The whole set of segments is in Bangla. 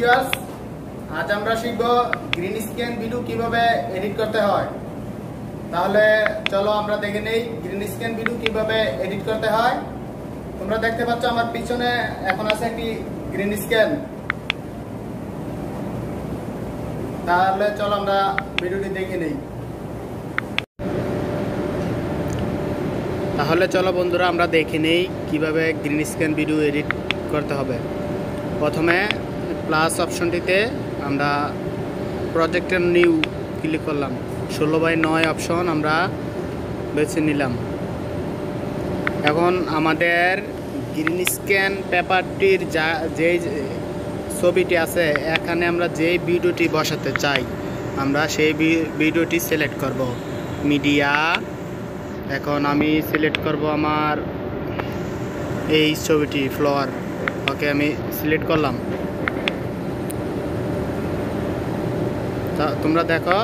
ভিউয়ার্স, আজ আমরা শিখব গ্রিন স্ক্রিন ভিডিও কিভাবে এডিট করতে হয়। তাহলে চলো আমরা দেখে নেই গ্রিন স্ক্রিন ভিডিও কিভাবে এডিট করতে হয়। তোমরা দেখতে পাচ্ছ আমার পিছনে এখন আছে একটি গ্রিন স্ক্রিন। তাহলে চলো আমরা ভিডিওটি দেখে নেই। তাহলে চলো বন্ধুরা আমরা দেখে নেই কিভাবে গ্রিন স্ক্রিন ভিডিও এডিট করতে হবে। প্রথমে প্লাস অপশনটিতে আমরা প্রজেক্টের নিউ ক্লিক করলাম, 16:9 অপশন আমরা বেছে নিলাম। এখন আমাদের গ্রিন স্ক্রিন পেপারটির যে ছবিটি আছে এখানে আমরা যেই ভিডিওটি বসাতে চাই আমরা সেই ভিডিওটি সিলেক্ট করব। মিডিয়া, এখন আমি সিলেক্ট করব আমার এই ছবিটি ফ্লোয়ার। ওকে, আমি সিলেক্ট করলাম। তা তোমরা দেখো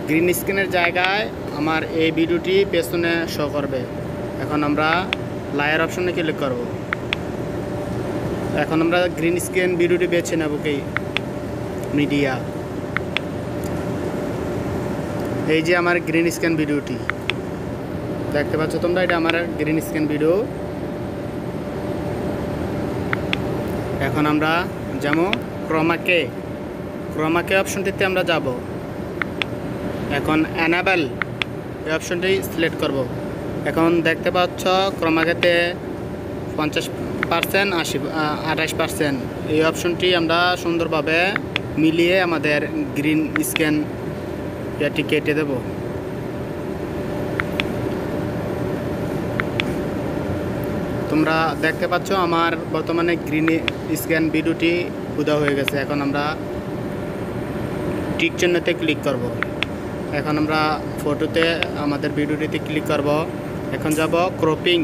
গ্রিন স্ক্রিনের জায়গায় আমার এই ভিডিওটি পেছনে শো করবে। এখন আমরা লায়ার অপশনে ক্লিক করব। এখন আমরা গ্রিন স্ক্রিন ভিডিওটি বেছে নেব কি মিডিয়া। এই যে আমার গ্রিন স্ক্রিন ভিডিওটি দেখতে পাচ্ছ তোমরা, এটা আমার গ্রিন স্ক্রিন ভিডিও। এখন আমরা যেমন ক্রোমাকে অপশনটিতে আমরা যাব। এখন এনাবেল এই অপশনটি সিলেক্ট করব। এখন দেখতে পাচ্ছ ক্রোমাকেতে 50%, 28% এই অপশনটি আমরা সুন্দরভাবে মিলিয়ে আমাদের গ্রিন স্ক্রিন এটি কেটে দেব। তোমরা দেখতে পাচ্ছ আমার বর্তমানে গ্রিন স্ক্রিন ভিডিওটি উদা হয়ে গেছে। এখন আমরা টিক চিহ্নতে ক্লিক করব। এখন আমরা ফটোতে আমাদের ভিডিওটিতে ক্লিক করব। এখন যাব ক্রপিং,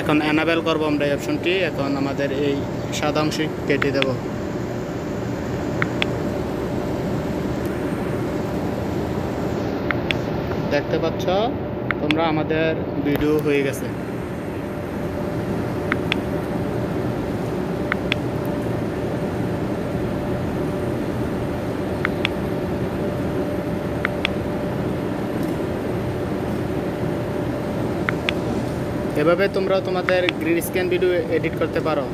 এখন এনাবেল করব আমরা এই অপশনটি। এখন আমাদের এই সাদা অংশ কেটে দেব। দেখতে পাচ্ছ তোমরা আমাদের ভিডিও হয়ে গেছে। এভাবে তোমরা তোমাদের গ্রিন স্ক্রিন ভিডিও এডিট করতে পারো।